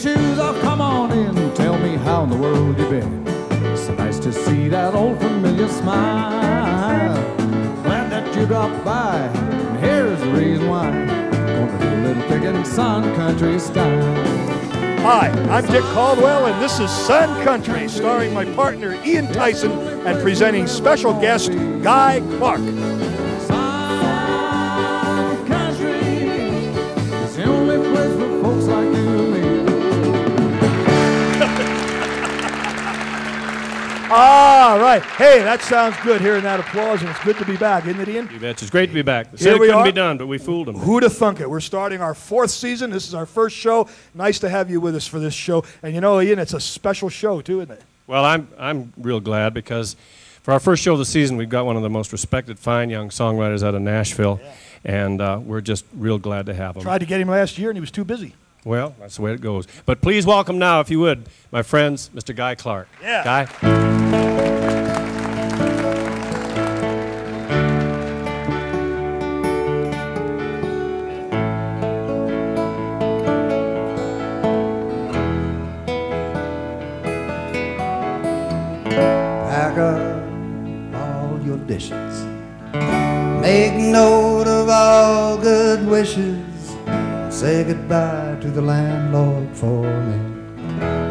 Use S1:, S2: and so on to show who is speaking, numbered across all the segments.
S1: shoes off, come on in. Tell me how in the world you been. So nice to see that old familiar smile. Glad that you dropped by, and here's the reason why. Gonna do a little pickin' Sun Country style.
S2: Hi, I'm Dick Caldwell, and this is Sun Country, starring my partner Ian Tyson and presenting special guest Guy Clark.
S1: Sun Country is the only place for folks like you and me.
S2: All right. Hey, that sounds good, hearing that applause, and it's good to be back, isn't it, Ian?
S3: You bet. It's great to be back. They
S2: Here
S3: said it
S2: we
S3: couldn't
S2: are.
S3: be done, but we fooled them.
S2: Who'da thunk it? We're starting our 4th season. This is our first show. Nice to have you with us for this show. And you know, Ian, it's a special show, too, isn't it?
S3: Well, I'm real glad because for our first show of the season, we've got one of the most respected, fine young songwriters out of Nashville, and we're just real glad to have him.
S2: Tried to get him last year, and he was too busy.
S3: Well, that's the way it goes. But please welcome now, if you would, my friends, Mr. Guy Clark.
S2: Yeah.
S3: Guy.
S4: Pack up all your dishes, make note of all good wishes, say goodbye to the landlord for me.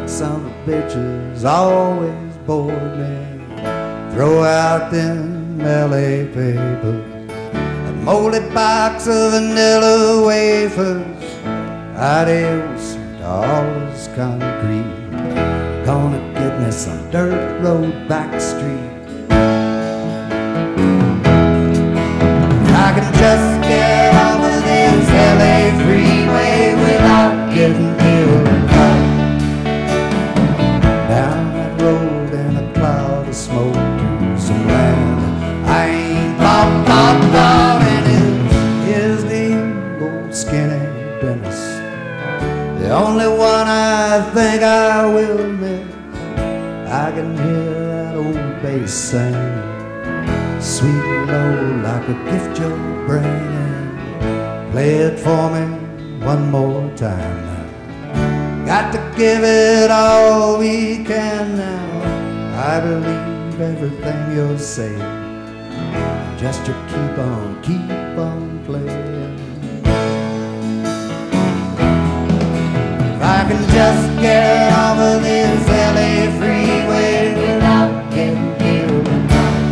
S4: Some of the bitches always bored me. Throw out them LA papers, a moldy box of vanilla wafers. Adios to all this concrete. Gonna get me some dirt road back street. I can just get off of this LA freeway without getting killed. Down that road in a cloud of smoke to some land I ain't and it is the old skinny dentist, the only one I think I will miss. I can hear that old bass sing, sweet and low like a gift you're bringing. Play it for me one more time now. Got to give it all we can now. I believe everything you're saying, just to keep on playing. If I can just get off of this LA freeway without getting killed tonight.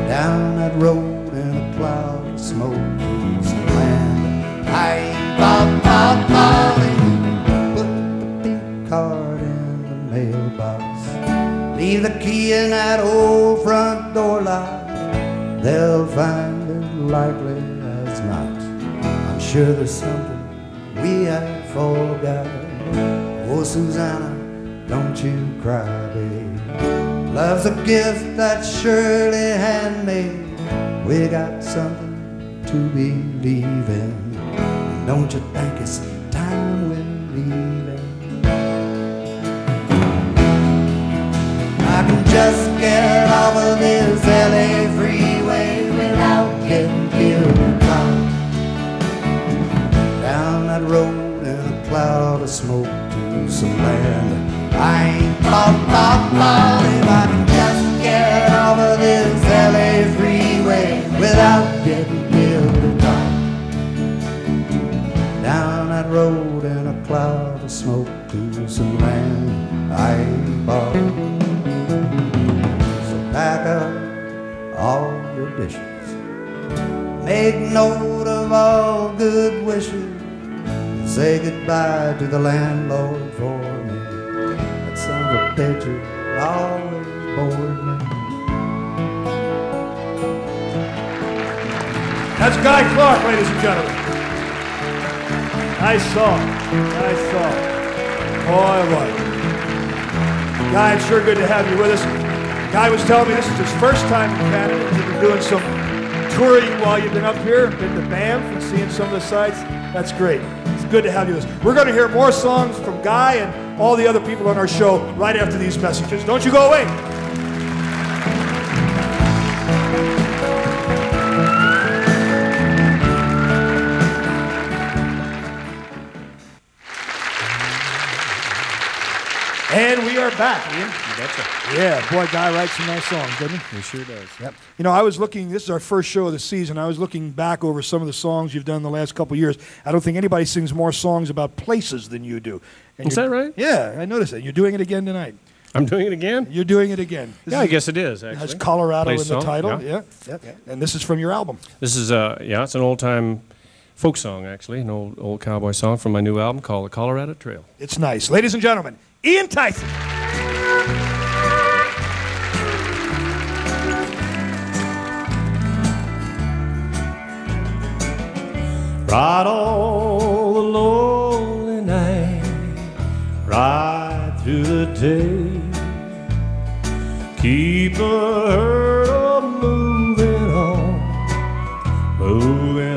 S4: Down that road in a cloud of smoke to some land I ain't falling. Put the pink card in the mailbox, leave the key in that old front door lock. They'll find it likely as not. I'm sure there's something we have forgotten. Oh, Susanna, don't you cry, babe. Love's a gift that's surely handmade. We got something to believe in. Don't you think it's time we're leaving? I can just get off of this LA freeway without getting killed. Down that road in a cloud of smoke to some land I ain't falling. If I can just get off of this LA freeway without getting killed. Down that road in a cloud of smoke to some land I ain't falling. So pack up all your dishes, make note of all good wishes, say goodbye to the landlord for me. That son of a bitch always bored me.
S2: That's Guy Clark, ladies and gentlemen. Nice song. Nice song. Boy, boy. Guy, it's sure good to have you with us. Guy was telling me this is his first time in Canada. You've been doing some touring while you've been up here, been to Banff and seeing some of the sights. That's great. It's good to have you with us. We're going to hear more songs from Guy and all the other people on our show right after these messages. Don't you go away. they're back, Ian.
S3: Betcha.
S2: Yeah, boy, Guy writes some nice songs, doesn't he?
S3: He sure does.
S2: Yep. You know, I was looking, this is our first show of the season. I was looking back over some of the songs you've done the last couple of years. I don't think anybody sings more songs about places than you do. And
S3: Is that right?
S2: Yeah, I noticed that. You're doing it again tonight.
S3: I'm doing it again?
S2: You're doing it again.
S3: I guess it is,
S2: It
S3: actually.
S2: has Colorado
S3: Place
S2: in the
S3: song,
S2: title.
S3: yeah.
S2: Yeah. And this is from your album.
S3: This is, it's an old-time folk song, actually, an old cowboy song from my new album called The Colorado Trail.
S2: It's nice. Ladies and gentlemen, Ian Tyson.
S3: Ride all the lonely night, ride through the day, keep the herd of moving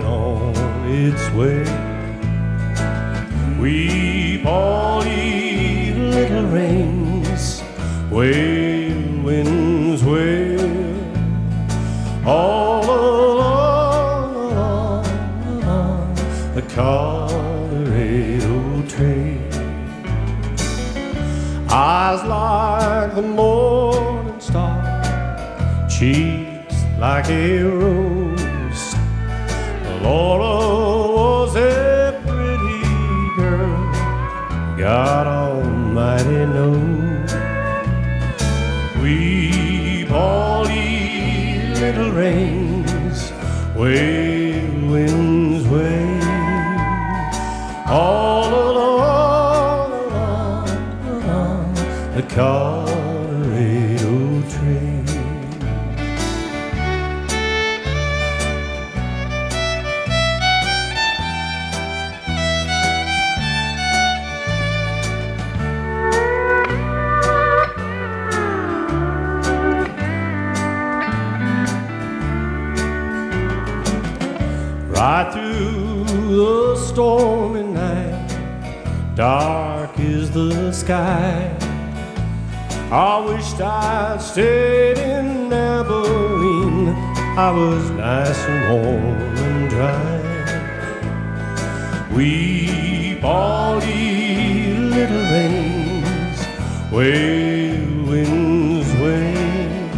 S3: on its way. Weep all these little rains, wail winds wail, all along the Colorado Trail. Eyes like the morning star, cheeks like a rose. Laura was a pretty girl, God Almighty knows. Weep all these little rains, wail winds wail, all along the Colorado Trail. Right through the stormy night, dark is the sky. I wished I'd stayed in Abilene, I was nice and warm and dry. Weep all these little rains, wail winds wail,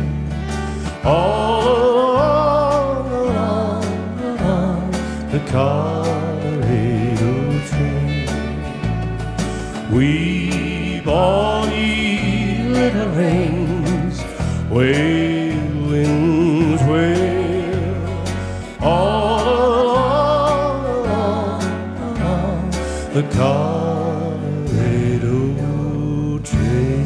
S3: all along the Colorado Trail. Weep all these little rains, wail winds wail, all along the Colorado Trail.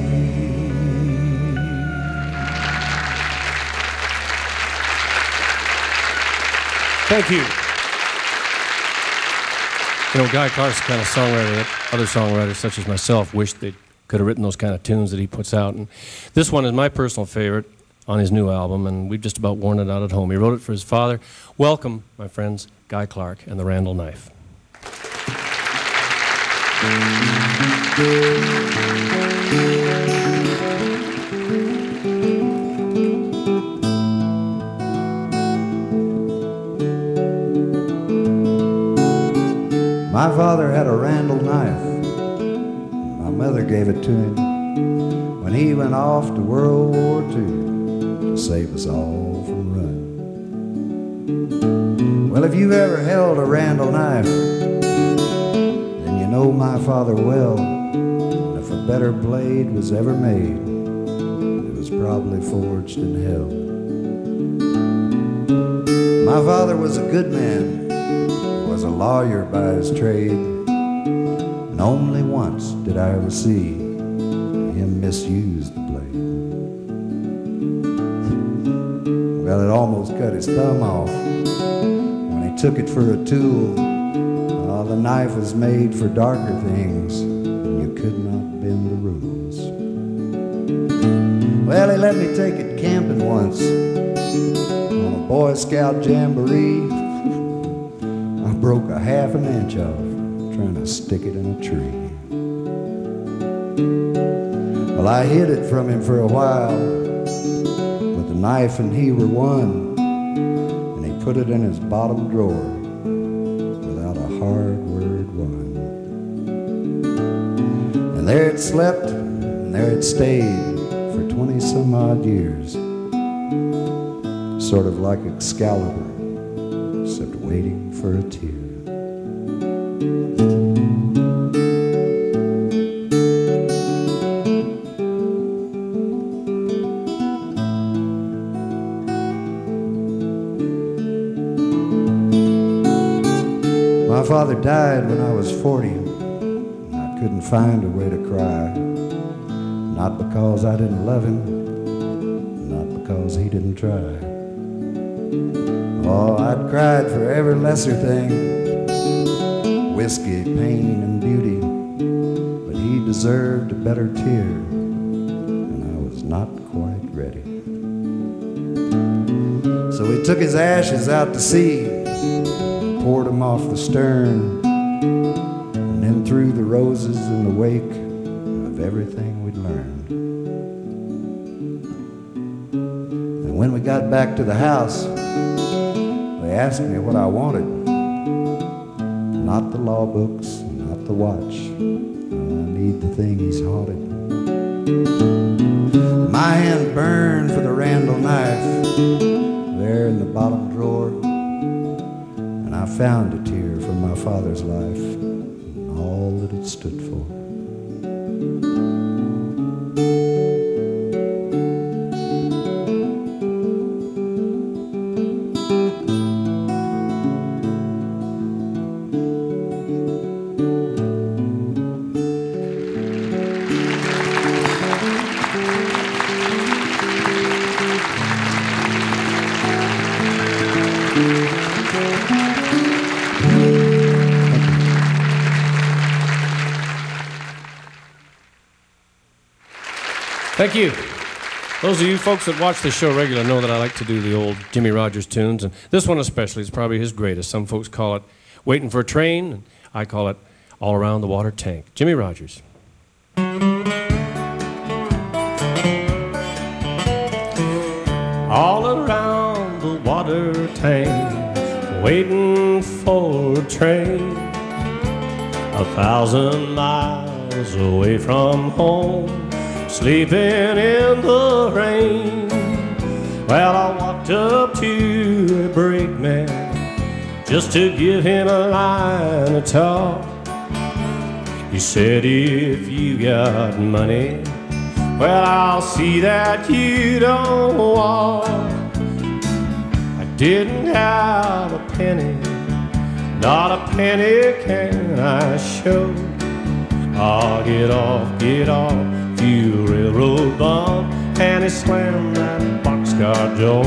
S3: Thank you. You know, Guy Clark's the kind of songwriter that other songwriters such as myself wish they could have written those kind of tunes that he puts out. And this one is my personal favorite on his new album, and we've just about worn it out at home. He wrote it for his father. Welcome, my friends, Guy Clark and the Randall Knife.
S4: My father had a Randall knife. My mother gave it to him when he went off to World War II to save us all from running. Well, if you've ever held a Randall knife, then you know my father well. And if a better blade was ever made, it was probably forged in hell. My father was a good man, was a lawyer by his trade, and only once did I ever see him misuse the blade. Well, it almost cut his thumb off when he took it for a tool. Oh, the knife was made for darker things, and you could not bend the rules. Well, he let me take it camping once on a Boy Scout jamboree. I broke a half an inch off trying to stick it in a tree. Well, I hid it from him for a while, but the knife and he were one, and he put it in his bottom drawer without a hard word won. And there it slept, and there it stayed for 20 some odd years, sort of like Excalibur, except waiting for a tear. My father died when I was 40, and I couldn't find a way to cry. Not because I didn't love him, not because he didn't try. Oh, I'd cried for every lesser thing, whiskey, pain, and beauty, but he deserved a better tear, and I was not quite ready. So we took his ashes out to sea, poured them off the stern, and then threw the roses in the wake of everything we'd learned. And when we got back to the house, they asked me what I wanted. Not the law books, not the watch. I need the thing he's haunted. My hand burned for the Randall knife there in the bottom drawer. I found a tear from my father's life and all that it stood for.
S3: Thank you. Those of you folks that watch the show regularly know that I like to do the old Jimmy Rogers tunes, and this one especially is probably his greatest. Some folks call it Waiting for a Train, and I call it All Around the Water Tank. Jimmy Rogers. All around the water tank, waiting for a train, 1,000 miles away from home, sleeping in the rain. Well, I walked up to a brakeman just to give him a line of talk. He said, if you got money, well, I'll see that you don't walk. I didn't have a penny, not a penny can I show. Oh, get off, you railroad bum, and he slammed that boxcar door.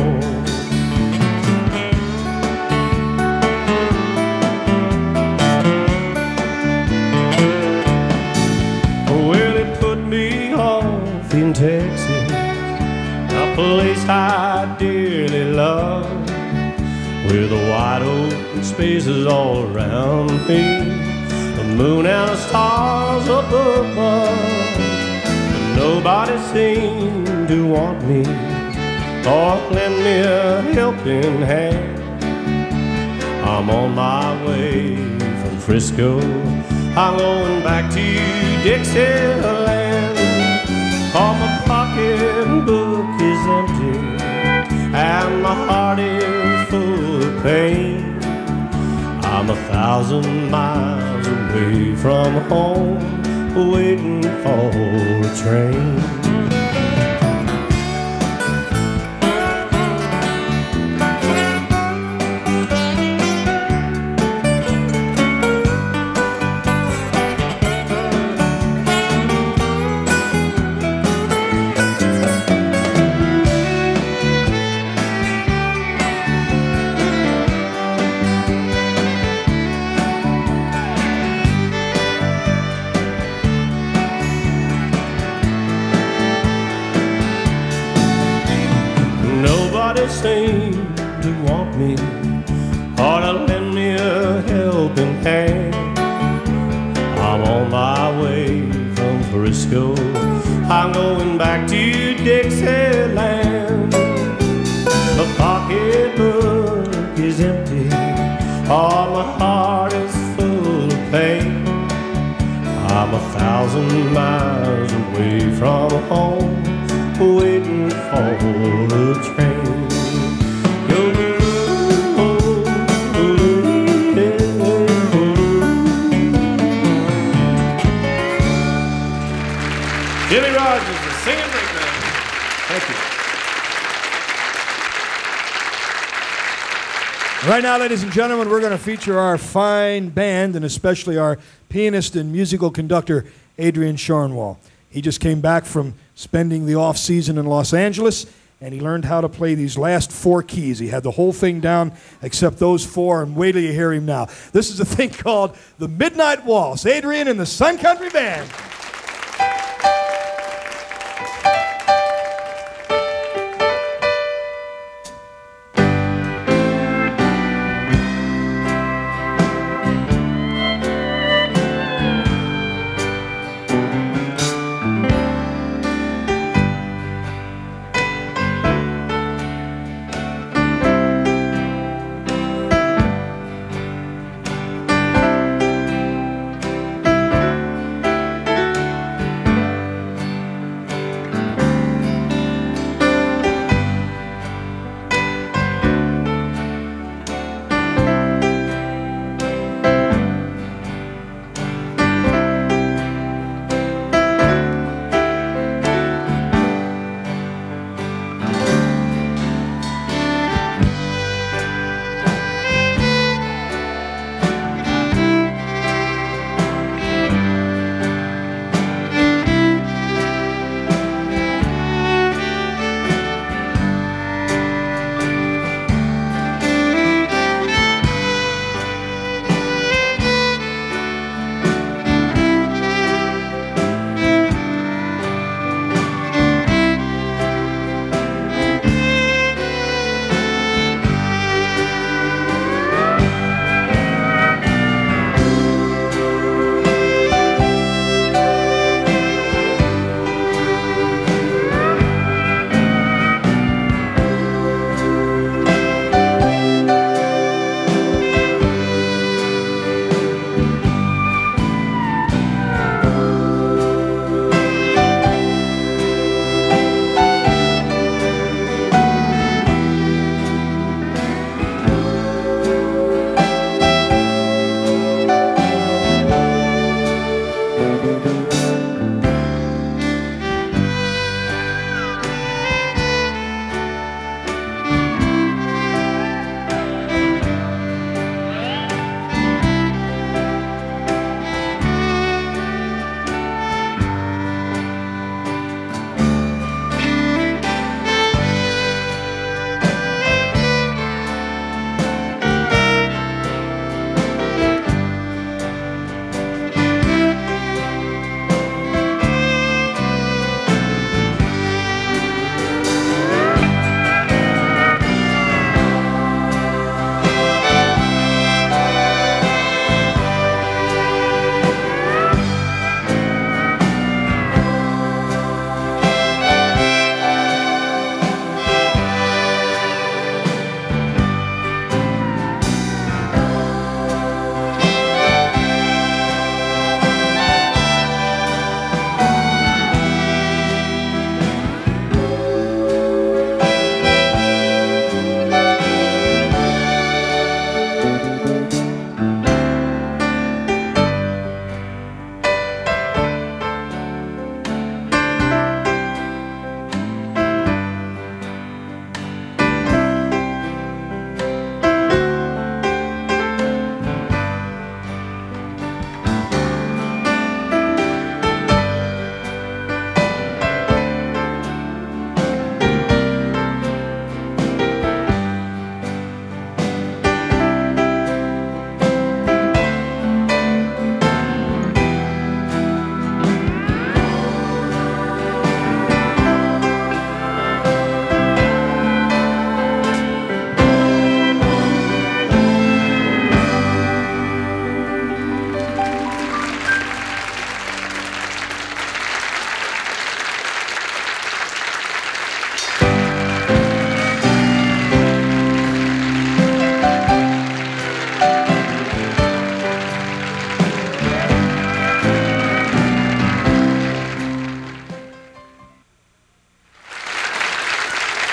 S3: Well, it put me off in Texas, a place I dearly love, with the wide open spaces all around me, the moon and the stars above. Nobody seemed to want me or lend me a helping hand. I'm on my way from Frisco, I'm going back to Dixieland. Oh, my pocketbook is empty and my heart is full of pain. I'm 1,000 miles away from home, waiting for a train. Seem to want me or to lend me a helping hand. I'm on my way from Frisco, I'm going back to Dixieland. The pocketbook is empty, all my heart is full of pain. I'm 1,000 miles away from
S2: Right now, ladies and gentlemen, we're going to feature our fine band and especially our pianist and musical conductor, Adrian Schoenwall. He just came back from spending the off-season in Los Angeles, and he learned how to play these last 4 keys. He had the whole thing down except those 4, and wait till you hear him now. This is a thing called the Midnight Waltz. Adrian and the Sun Country Band.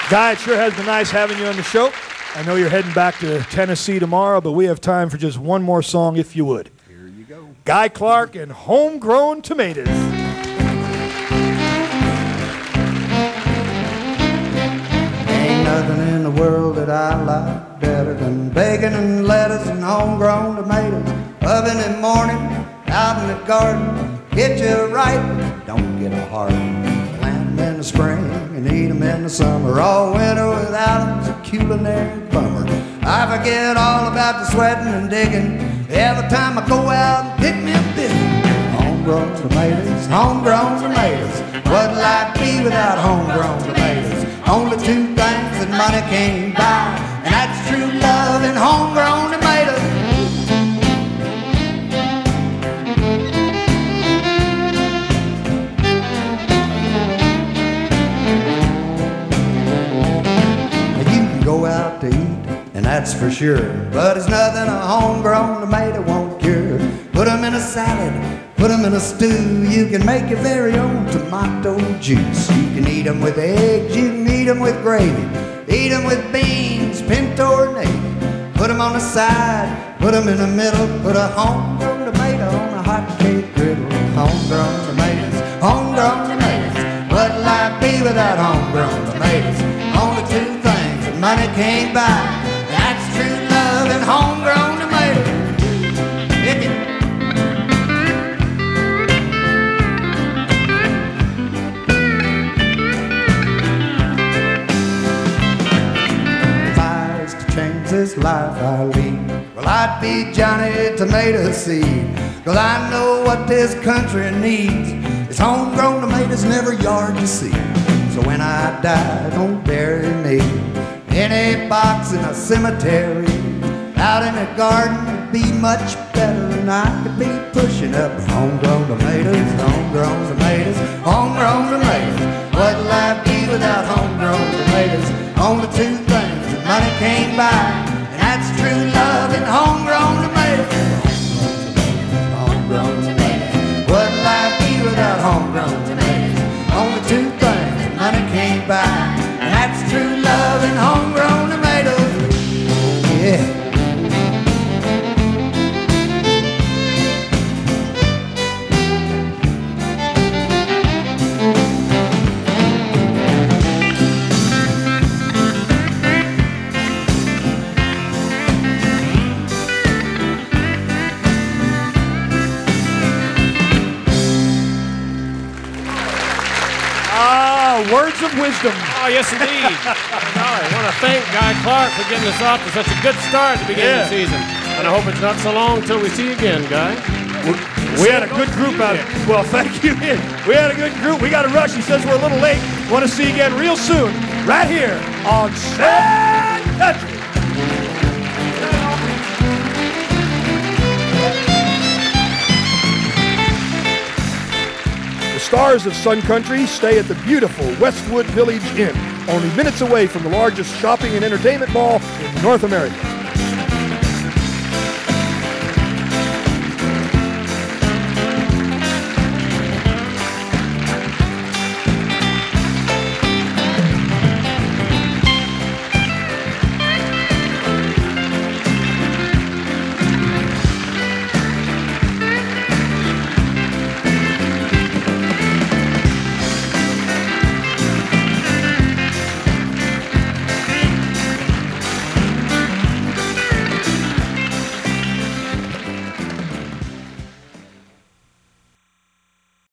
S2: Guy, it sure has been nice having you on the show. I know you're heading back to Tennessee tomorrow, but we have time for just one more song, if you would.
S4: Here you go.
S2: Guy Clark and Homegrown Tomatoes.
S4: Ain't nothing in the world that I like better than bacon and lettuce and homegrown tomatoes. Oven in the morning, out in the garden, get you right, don't get a heart. Plant them in the spring and eat them in the summer. All winter without them's a culinary bummer. I forget all about the sweating and digging every time I go out and pick me a biscuit. Homegrown tomatoes, homegrown tomatoes. What'll I be without homegrown tomatoes? Only two things that money can't buy, and that's true love and homegrown tomatoes. Now you can go out to eat, and that's for sure, but it's nothing a homegrown tomato won't cure. Put them in a salad, put them in a stew. You can make your very own tomato juice. You can eat them with eggs, you can eat them with gravy, eat them with beans, pinto or navy. Put them on the side, put them in the middle. Put a homegrown tomato on a hot cake griddle. Homegrown tomatoes, homegrown tomatoes. What'll I be without homegrown tomatoes? Only two things that money can't buy, and that's true love and homegrown tomatoes. Hit it. This life I lead, well, I'd be Johnny Tomato Seed, 'cause I know what this country needs. It's homegrown tomatoes in every yard you see. So when I die, don't bury me in a box in a cemetery. Out in the garden would be much better, and I could be pushing up homegrown tomatoes, homegrown tomatoes, homegrown tomatoes. What'll I be without homegrown tomatoes? Only two things that money can't buy, and that's true love and homegrown tomatoes. Homegrown tomatoes. What'll I be without homegrown tomatoes? Only two things that money can't buy, and that's true love and homegrown tomatoes. Yeah.
S2: Words of wisdom.
S3: Oh, yes, indeed. I want to thank Guy Clark for getting us off to such a good start at the beginning of the season. And I hope it's not so long until we see you again, Guy.
S2: We had a good group out. Well, thank you. We had a good group. We got to rush. He says we're a little late. Want to see you again real soon, right here on Sad Country. The stars of Sun Country stay at the beautiful Westwood Village Inn, only minutes away from the largest shopping and entertainment mall in North America.